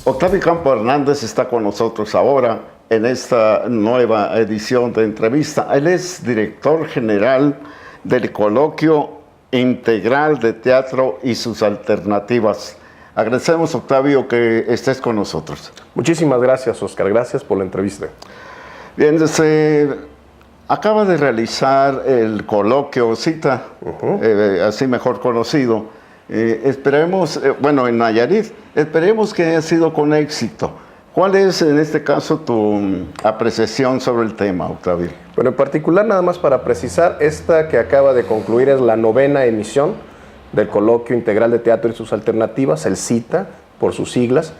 Octavio Campo Hernández está con nosotros ahora en esta nueva edición de entrevista. Él es director general del Coloquio Integral de Teatro y sus Alternativas. Agradecemos, Octavio, que estés con nosotros. Muchísimas gracias, Oscar. Gracias por la entrevista. Bien, se acaba de realizar el Coloquio Cita, así mejor conocido. Esperemos, bueno, en Nayarit, esperemos que haya sido con éxito. ¿Cuál es, en este caso, tu apreciación sobre el tema, Octavio? Bueno, en particular, nada más para precisar, esta que acaba de concluir es la 9ª emisión del Coloquio Integral de Teatro y sus Alternativas, el CITA, por sus siglas.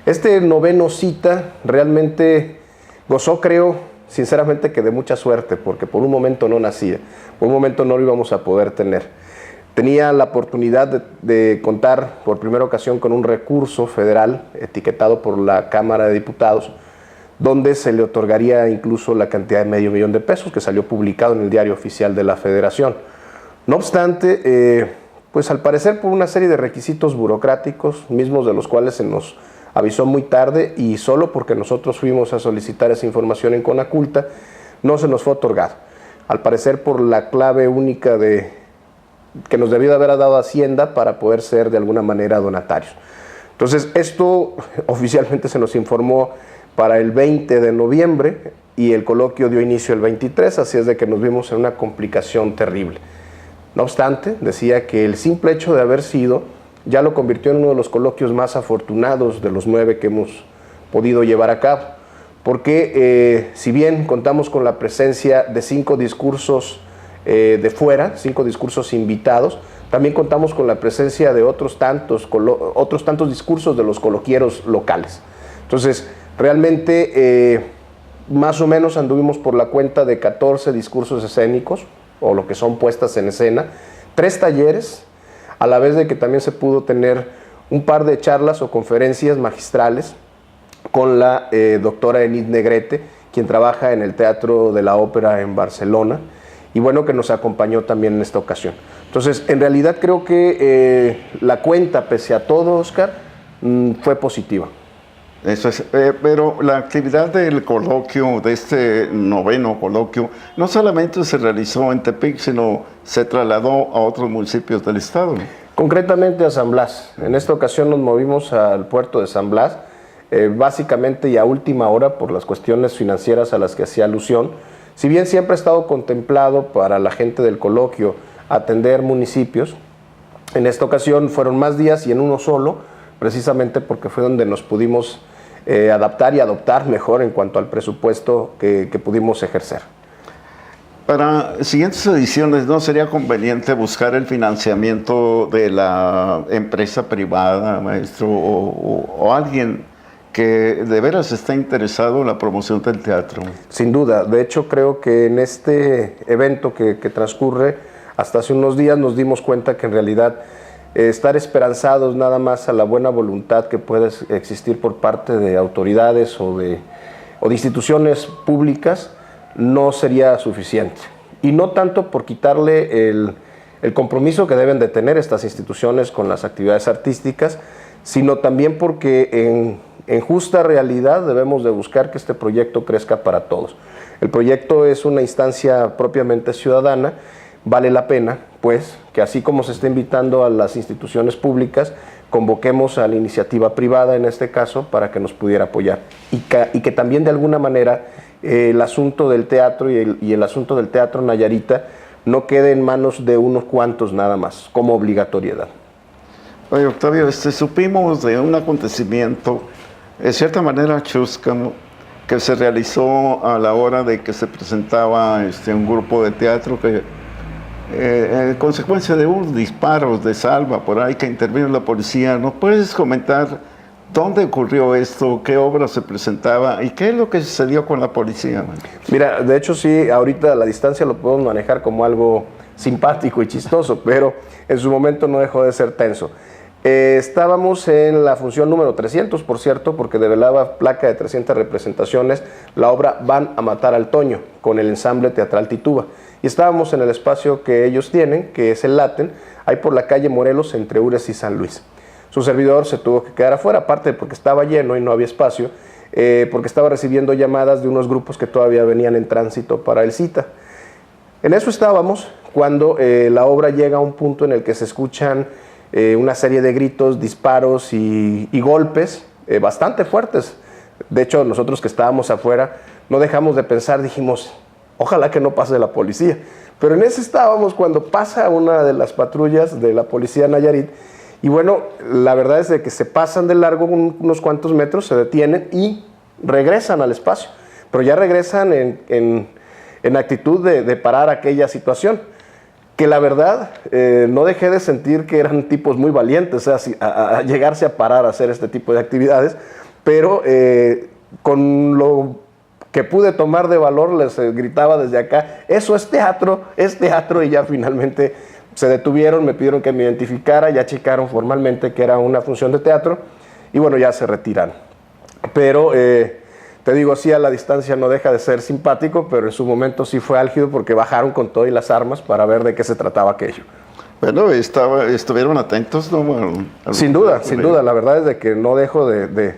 Este 9º CITA realmente gozó, creo, sinceramente, que de mucha suerte, porque por un momento no nacía, por un momento no lo íbamos a poder tener. Tenía la oportunidad de contar por primera ocasión con un recurso federal etiquetado por la Cámara de Diputados, donde se le otorgaría incluso la cantidad de $500,000 que salió publicado en el Diario Oficial de la Federación. No obstante, pues al parecer por una serie de requisitos burocráticos, mismos de los cuales se nos avisó muy tarde y solo porque nosotros fuimos a solicitar esa información en Conaculta, no se nos fue otorgado. Al parecer por la clave única que nos debió de haber dado Hacienda para poder ser de alguna manera donatarios. Entonces, esto oficialmente se nos informó para el 20 de noviembre y el coloquio dio inicio el 23, así es de que nos vimos en una complicación terrible. No obstante, decía que el simple hecho de haber sido ya lo convirtió en uno de los coloquios más afortunados de los 9 que hemos podido llevar a cabo, porque si bien contamos con la presencia de 5 discursos de fuera, 5 discursos invitados, también contamos con la presencia de otros tantos discursos de los coloquieros locales. Entonces, realmente, más o menos anduvimos por la cuenta de 14 discursos escénicos, o lo que son puestas en escena, 3 talleres, a la vez de que también se pudo tener un par de charlas o conferencias magistrales con la doctora Enid Negrete, quien trabaja en el Teatro de la Ópera en Barcelona, y bueno, que nos acompañó también en esta ocasión. Entonces, en realidad creo que la cuenta, pese a todo, Oscar, fue positiva. Eso es, pero la actividad del coloquio, de este 9º coloquio, no solamente se realizó en Tepic, sino se trasladó a otros municipios del estado, ¿no? Concretamente a San Blas. En esta ocasión nos movimos al puerto de San Blas, básicamente y a última hora por las cuestiones financieras a las que hacía alusión. Si bien siempre ha estado contemplado para la gente del coloquio atender municipios, en esta ocasión fueron más días y en uno solo, precisamente porque fue donde nos pudimos adaptar y adoptar mejor en cuanto al presupuesto que pudimos ejercer. Para siguientes ediciones, ¿no sería conveniente buscar el financiamiento de la empresa privada, maestro, o alguien que de veras está interesado en la promoción del teatro? Sin duda. De hecho, creo que en este evento que transcurre, hasta hace unos días nos dimos cuenta que en realidad estar esperanzados nada más a la buena voluntad que puede existir por parte de autoridades o de instituciones públicas no sería suficiente. Y no tanto por quitarle el compromiso que deben de tener estas instituciones con las actividades artísticas, sino también porque en justa realidad debemos de buscar que este proyecto crezca para todos. El proyecto es una instancia propiamente ciudadana. Vale la pena, pues, que así como se está invitando a las instituciones públicas, convoquemos a la iniciativa privada, en este caso, para que nos pudiera apoyar. Y que también, de alguna manera, el asunto del teatro y el asunto del teatro Nayarita no quede en manos de unos cuantos nada más, como obligatoriedad. Oye, Octavio, supimos de un acontecimiento, de cierta manera chusca, ¿no?, que se realizó a la hora de que se presentaba un grupo de teatro que en consecuencia de unos disparos de salva por ahí que intervino la policía. ¿Nos puedes comentar dónde ocurrió esto, qué obra se presentaba y qué es lo que sucedió con la policía? Mira, de hecho sí, ahorita a la distancia lo podemos manejar como algo simpático y chistoso, pero en su momento no dejó de ser tenso. Estábamos en la función número 300, por cierto, porque develaba placa de 300 representaciones, la obra Van a matar al Toño, con el ensamble teatral Tituba. Y estábamos en el espacio que ellos tienen, que es el Laten, ahí por la calle Morelos, entre Ures y San Luis. Su servidor se tuvo que quedar afuera, aparte porque estaba lleno y no había espacio, porque estaba recibiendo llamadas de unos grupos que todavía venían en tránsito para el cita. En eso estábamos cuando la obra llega a un punto en el que se escuchan una serie de gritos, disparos y golpes bastante fuertes. De hecho, nosotros que estábamos afuera no dejamos de pensar, dijimos, ojalá que no pase la policía. Pero en ese estábamos cuando pasa una de las patrullas de la policía Nayarit y bueno, la verdad es de que se pasan de largo unos cuantos metros, se detienen y regresan al espacio. Pero ya regresan en actitud de parar aquella situación. Que la verdad, no dejé de sentir que eran tipos muy valientes, o sea, a llegarse a parar a hacer este tipo de actividades, pero con lo que pude tomar de valor les gritaba desde acá, eso es teatro, y ya finalmente se detuvieron, me pidieron que me identificara, ya checaron formalmente que era una función de teatro, y bueno, ya se retiran. Pero te digo, sí, a la distancia no deja de ser simpático, pero en su momento sí fue álgido porque bajaron con todo y las armas para ver de qué se trataba aquello. Bueno, estuvieron atentos, ¿no? Sin duda, la verdad es de que no dejo de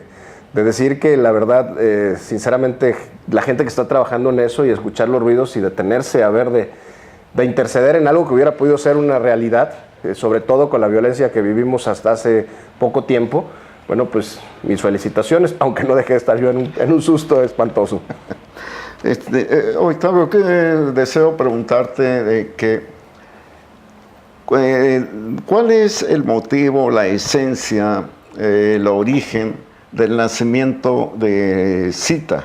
decir que la verdad, sinceramente, la gente que está trabajando en eso y escuchar los ruidos y detenerse a ver de interceder en algo que hubiera podido ser una realidad, sobre todo con la violencia que vivimos hasta hace poco tiempo, bueno, pues mis felicitaciones, aunque no dejé de estar yo en un susto espantoso. Octavio, deseo preguntarte ¿cuál es el motivo, la esencia, el origen del nacimiento de Cita?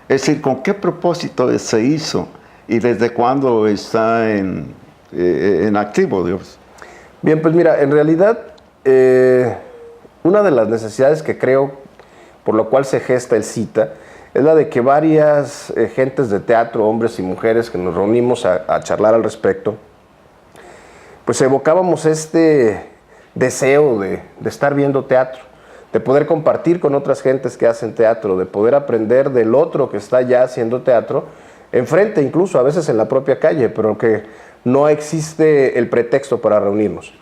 Es decir, ¿con qué propósito se hizo y desde cuándo está en activo, Dios? Bien, pues mira, en realidad una de las necesidades que creo por lo cual se gesta el Cita es la de que varias gentes de teatro, hombres y mujeres que nos reunimos a charlar al respecto, pues evocábamos este deseo de estar viendo teatro, de poder compartir con otras gentes que hacen teatro, de poder aprender del otro que está ya haciendo teatro, enfrente incluso, a veces en la propia calle, pero que no existe el pretexto para reunirnos.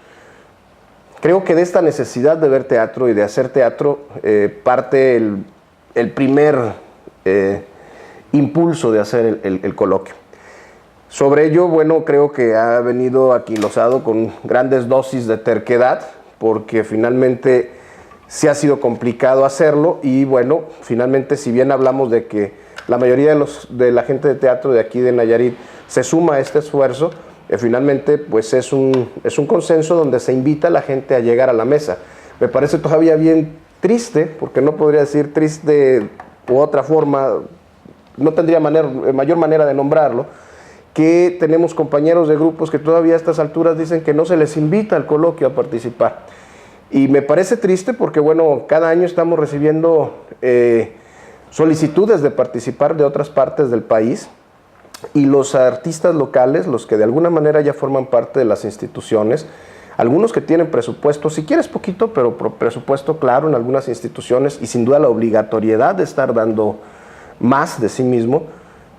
Creo que de esta necesidad de ver teatro y de hacer teatro parte el primer impulso de hacer el coloquio. Sobre ello, bueno, creo que ha venido aquilosado con grandes dosis de terquedad, porque finalmente sí ha sido complicado hacerlo y bueno, finalmente si bien hablamos de que la mayoría de la gente de teatro de aquí de Nayarit se suma a este esfuerzo, finalmente pues es un consenso donde se invita a la gente a llegar a la mesa. Me parece todavía bien triste, porque no podría decir triste u otra forma, no tendría mayor manera de nombrarlo, que tenemos compañeros de grupos que todavía a estas alturas dicen que no se les invita al coloquio a participar. Y me parece triste porque, bueno, cada año estamos recibiendo solicitudes de participar de otras partes del país y los artistas locales, los que de alguna manera ya forman parte de las instituciones, algunos que tienen presupuesto, si quieres poquito, pero presupuesto claro en algunas instituciones y sin duda la obligatoriedad de estar dando más de sí mismo,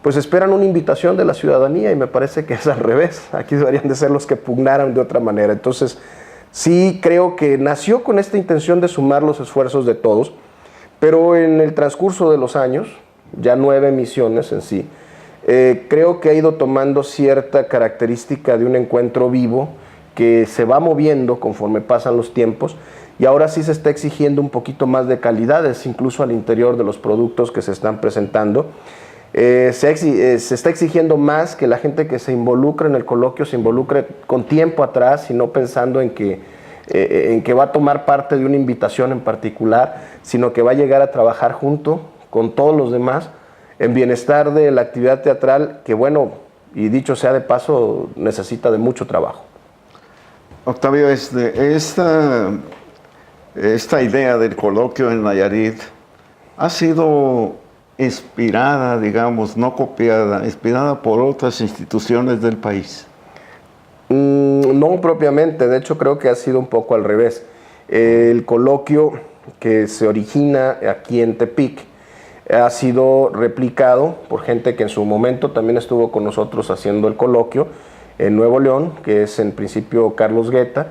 pues esperan una invitación de la ciudadanía y me parece que es al revés. Aquí deberían de ser los que pugnaran de otra manera. Entonces, sí creo que nació con esta intención de sumar los esfuerzos de todos, pero en el transcurso de los años, ya 9 emisiones en sí, creo que ha ido tomando cierta característica de un encuentro vivo que se va moviendo conforme pasan los tiempos y ahora sí se está exigiendo un poquito más de calidades, incluso al interior de los productos que se están presentando. Se está exigiendo más que la gente que se involucre en el coloquio se involucre con tiempo atrás y no pensando en que va a tomar parte de una invitación en particular, sino que va a llegar a trabajar junto con todos los demás en bienestar de la actividad teatral que, bueno, y dicho sea de paso, necesita de mucho trabajo. Octavio, esta idea del coloquio en Nayarit ha sido inspirada, digamos, no copiada, inspirada por otras instituciones del país. No propiamente, de hecho creo que ha sido un poco al revés. El coloquio que se origina aquí en Tepic ha sido replicado por gente que en su momento también estuvo con nosotros haciendo el coloquio en Nuevo León, que es en principio Carlos Guetta,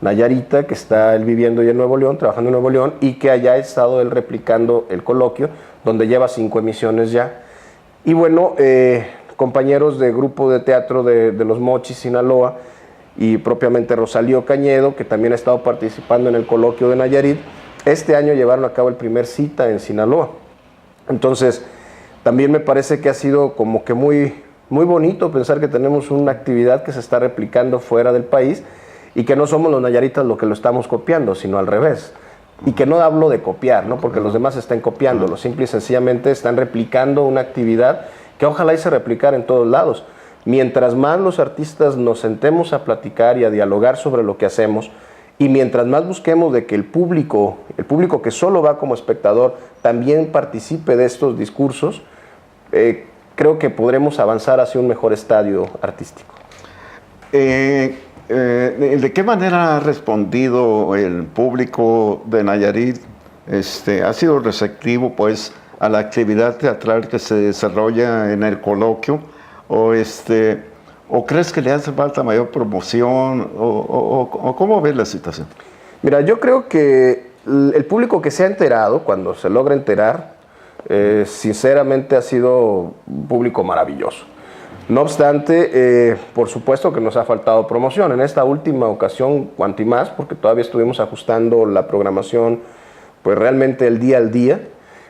Nayarita, que está él viviendo ya en Nuevo León, trabajando en Nuevo León, y que haya estado él replicando el coloquio, donde lleva 5 emisiones ya. Y bueno, compañeros de grupo de teatro de Los Mochis, Sinaloa, y propiamente Rosalío Cañedo, que también ha estado participando en el coloquio de Nayarit, este año llevaron a cabo el primer cita en Sinaloa. Entonces, también me parece que ha sido como que muy bonito pensar que tenemos una actividad que se está replicando fuera del país y que no somos los nayaritas los que lo estamos copiando, sino al revés. Y que no hablo de copiar, ¿no? Porque los demás están copiándolo, simple y sencillamente están replicando una actividad que ojalá y se replicara en todos lados. Mientras más los artistas nos sentemos a platicar y a dialogar sobre lo que hacemos, y mientras más busquemos de que el público que solo va como espectador, también participe de estos discursos, creo que podremos avanzar hacia un mejor estadio artístico. ¿De qué manera ha respondido el público de Nayarit? ¿Ha sido receptivo pues a la actividad teatral que se desarrolla en el coloquio? ¿O crees que le hace falta mayor promoción? ¿O cómo ves la situación? Mira, yo creo que el público que se ha enterado, cuando se logra enterar, sinceramente ha sido un público maravilloso. No obstante, por supuesto que nos ha faltado promoción. En esta última ocasión, cuanto y más, porque todavía estuvimos ajustando la programación, pues realmente el día al día,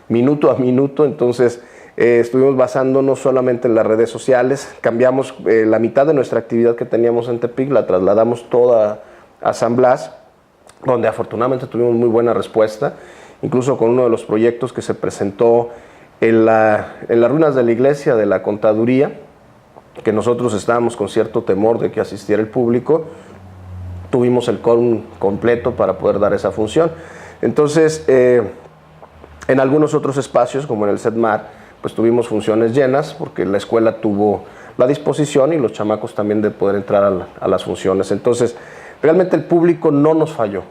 minuto a minuto. Entonces, estuvimos basándonos solamente en las redes sociales. Cambiamos la mitad de nuestra actividad que teníamos en Tepic, la trasladamos toda a San Blas, donde afortunadamente tuvimos muy buena respuesta, incluso con uno de los proyectos que se presentó en las ruinas de la iglesia de la Contaduría, que nosotros estábamos con cierto temor de que asistiera el público. Tuvimos el quórum completo para poder dar esa función. Entonces, en algunos otros espacios, como en el CEDMAR, pues tuvimos funciones llenas, porque la escuela tuvo la disposición y los chamacos también de poder entrar a las funciones. Entonces, realmente el público no nos falló,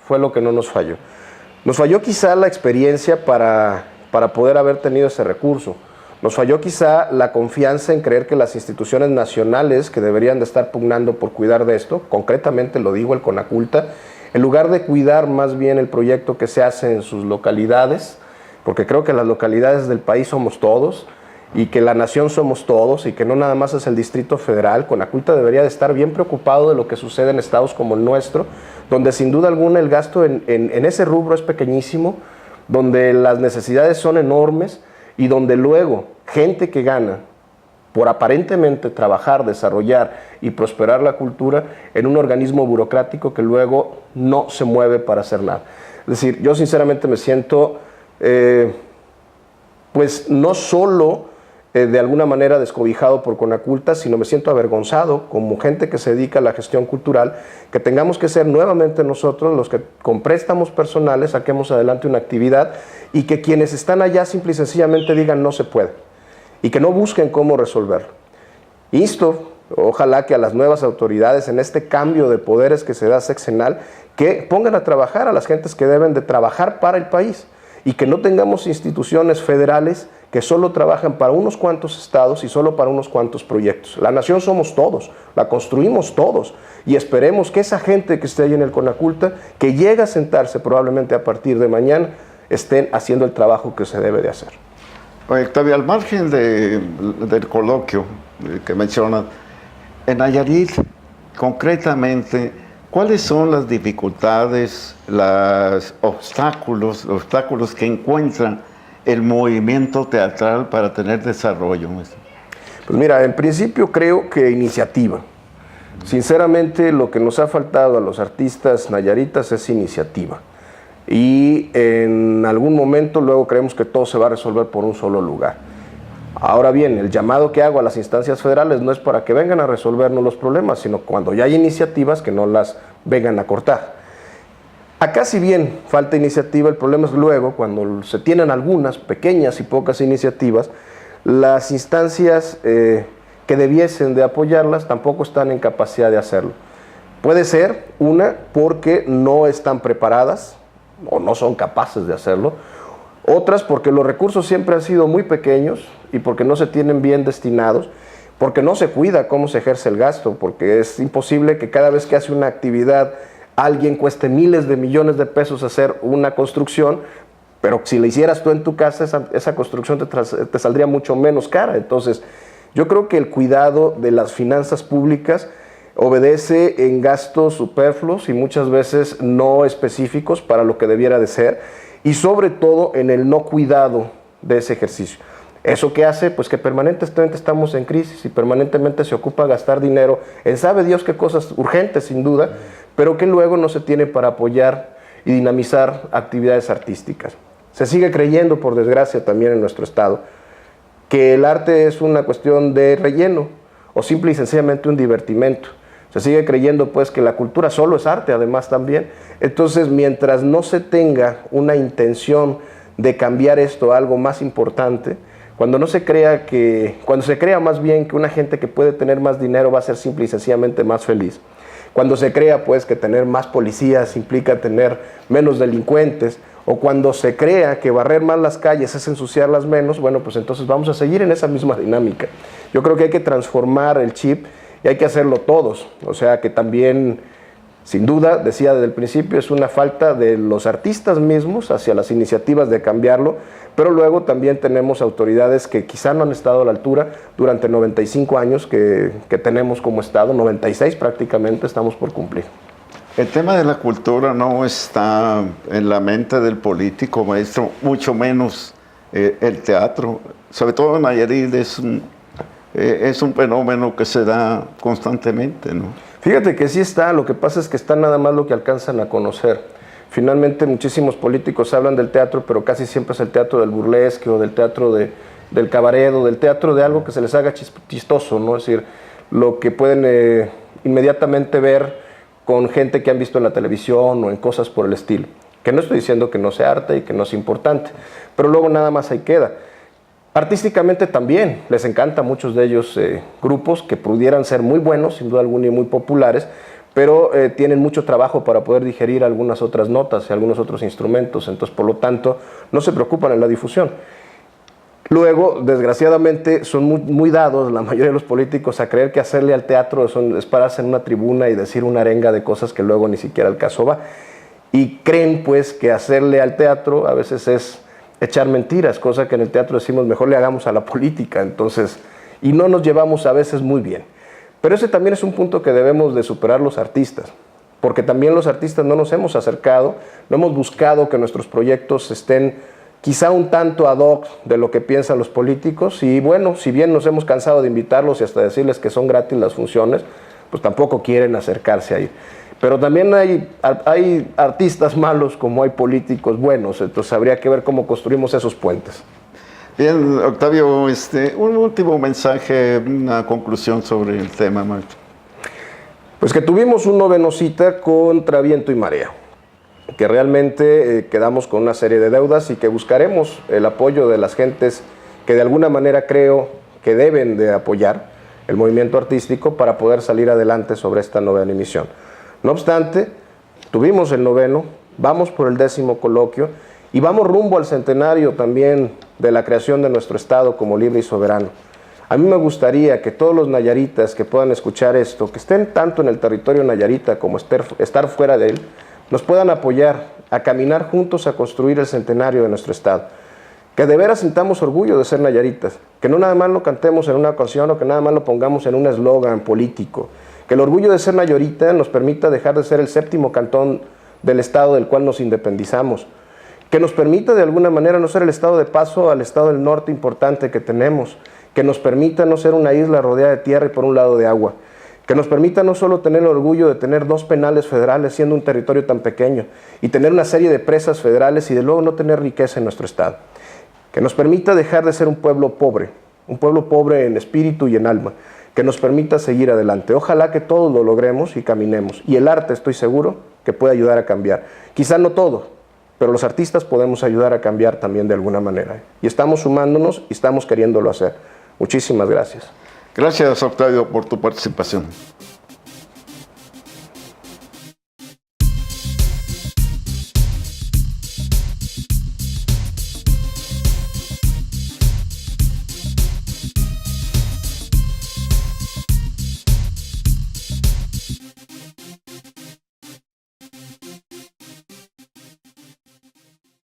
fue lo que no nos falló. Nos falló quizá la experiencia para poder haber tenido ese recurso. Nos falló quizá la confianza en creer que las instituciones nacionales que deberían de estar pugnando por cuidar de esto, concretamente lo digo el CONACULTA, en lugar de cuidar más bien el proyecto que se hace en sus localidades, porque creo que las localidades del país somos todos y que la nación somos todos y que no nada más es el Distrito Federal. CONACULTA debería de estar bien preocupado de lo que sucede en estados como el nuestro, donde sin duda alguna el gasto en ese rubro es pequeñísimo, donde las necesidades son enormes y donde luego gente que gana por aparentemente trabajar, desarrollar y prosperar la cultura en un organismo burocrático que luego no se mueve para hacer nada. Es decir, yo sinceramente me siento pues no solo de alguna manera descobijado por CONACULTA, sino me siento avergonzado como gente que se dedica a la gestión cultural, que tengamos que ser nuevamente nosotros los que con préstamos personales saquemos adelante una actividad y que quienes están allá simple y sencillamente digan no se puede y que no busquen cómo resolverlo. Insto, ojalá que a las nuevas autoridades en este cambio de poderes que se da sexenal, que pongan a trabajar a las gentes que deben de trabajar para el país y que no tengamos instituciones federales que solo trabajan para unos cuantos estados y solo para unos cuantos proyectos. La nación somos todos, la construimos todos y esperemos que esa gente que esté ahí en el CONACULTA, que llega a sentarse probablemente a partir de mañana, estén haciendo el trabajo que se debe de hacer. Octavio, al margen del coloquio que mencionas, en Nayarit, concretamente, ¿cuáles son las dificultades, los obstáculos que encuentran el movimiento teatral para tener desarrollo? Pues mira, en principio creo que iniciativa. Sinceramente, lo que nos ha faltado a los artistas nayaritas es iniciativa. Y en algún momento luego creemos que todo se va a resolver por un solo lugar. Ahora bien, el llamado que hago a las instancias federales no es para que vengan a resolvernos los problemas, sino cuando ya hay iniciativas que no las vengan a cortar. Acá si bien falta iniciativa, el problema es luego cuando se tienen algunas pequeñas y pocas iniciativas, las instancias que debiesen de apoyarlas tampoco están en capacidad de hacerlo. Puede ser, una, porque no están preparadas o no son capaces de hacerlo. Otras, porque los recursos siempre han sido muy pequeños y porque no se tienen bien destinados, porque no se cuida cómo se ejerce el gasto, porque es imposible que cada vez que hace una actividad alguien cueste miles de millones de pesos hacer una construcción, pero si la hicieras tú en tu casa, esa construcción te saldría mucho menos cara. Entonces, yo creo que el cuidado de las finanzas públicas obedece en gastos superfluos y muchas veces no específicos para lo que debiera de ser, y sobre todo en el no cuidado de ese ejercicio. ¿Eso qué hace? Pues que permanentemente estamos en crisis y permanentemente se ocupa gastar dinero en sabe Dios qué cosas urgentes sin duda, pero que luego no se tiene para apoyar y dinamizar actividades artísticas. Se sigue creyendo, por desgracia, también en nuestro estado, que el arte es una cuestión de relleno o simple y sencillamente un divertimento. Se sigue creyendo pues que la cultura solo es arte, además también. Entonces, mientras no se tenga una intención de cambiar esto a algo más importante, cuando se crea más bien que una gente que puede tener más dinero va a ser simple y sencillamente más feliz, cuando se crea pues que tener más policías implica tener menos delincuentes, o cuando se crea que barrer más las calles es ensuciarlas menos, bueno, pues entonces vamos a seguir en esa misma dinámica. Yo creo que hay que transformar el chip y hay que hacerlo todos. O sea que también, sin duda, decía desde el principio, es una falta de los artistas mismos hacia las iniciativas de cambiarlo, pero luego también tenemos autoridades que quizá no han estado a la altura durante 95 años que tenemos como Estado, 96 prácticamente estamos por cumplir. El tema de la cultura no está en la mente del político, maestro, mucho menos el teatro. Sobre todo en Nayarit es un fenómeno que se da constantemente, ¿no? Fíjate que sí está, lo que pasa es que está nada más lo que alcanzan a conocer. Finalmente muchísimos políticos hablan del teatro, pero casi siempre es el teatro del burlesque o del teatro del cabaret o del teatro de algo que se les haga chistoso, ¿no? Es decir, lo que pueden inmediatamente ver con gente que han visto en la televisión o en cosas por el estilo. Que no estoy diciendo que no sea arte y que no es importante, pero luego nada más ahí queda. Artísticamente también les encanta a muchos de ellos grupos que pudieran ser muy buenos, sin duda alguna, y muy populares, pero tienen mucho trabajo para poder digerir algunas otras notas y algunos otros instrumentos, entonces por lo tanto no se preocupan en la difusión. Luego, desgraciadamente, son muy dados la mayoría de los políticos a creer que hacerle al teatro es pararse en una tribuna y decir una arenga de cosas que luego ni siquiera al caso va. Y creen pues que hacerle al teatro a veces es echar mentiras, cosa que en el teatro decimos mejor le hagamos a la política, entonces, y no nos llevamos a veces muy bien. Pero ese también es un punto que debemos de superar los artistas, porque también los artistas no nos hemos acercado, no hemos buscado que nuestros proyectos estén quizá un tanto ad hoc de lo que piensan los políticos, y bueno, si bien nos hemos cansado de invitarlos y hasta decirles que son gratis las funciones, pues tampoco quieren acercarse ahí. Pero también hay artistas malos como hay políticos buenos, entonces habría que ver cómo construimos esos puentes. Bien, Octavio, un último mensaje, una conclusión sobre el tema, maestro. Pues que tuvimos un noveno cita contra viento y marea, que realmente quedamos con una serie de deudas y que buscaremos el apoyo de las gentes que de alguna manera creo que deben de apoyar el movimiento artístico para poder salir adelante sobre esta novena emisión. No obstante, tuvimos el noveno, vamos por el 10º coloquio y vamos rumbo al centenario también de la creación de nuestro Estado como libre y soberano. A mí me gustaría que todos los nayaritas que puedan escuchar esto, que estén tanto en el territorio nayarita como estar fuera de él, nos puedan apoyar a caminar juntos a construir el centenario de nuestro Estado. Que de veras sintamos orgullo de ser nayaritas, que no nada más lo cantemos en una ocasión o que nada más lo pongamos en un eslogan político, que el orgullo de ser nayarita nos permita dejar de ser el 7º cantón del Estado del cual nos independizamos, que nos permita de alguna manera no ser el estado de paso al estado del norte importante que tenemos, que nos permita no ser una isla rodeada de tierra y por un lado de agua, que nos permita no solo tener el orgullo de tener 2 penales federales siendo un territorio tan pequeño y tener una serie de presas federales y de luego no tener riqueza en nuestro estado, que nos permita dejar de ser un pueblo pobre en espíritu y en alma, que nos permita seguir adelante. Ojalá que todos lo logremos y caminemos. Y el arte, estoy seguro, que puede ayudar a cambiar. Quizá no todo, pero los artistas podemos ayudar a cambiar también de alguna manera. Y estamos sumándonos y estamos queriéndolo hacer. Muchísimas gracias. Gracias, Octavio, por tu participación.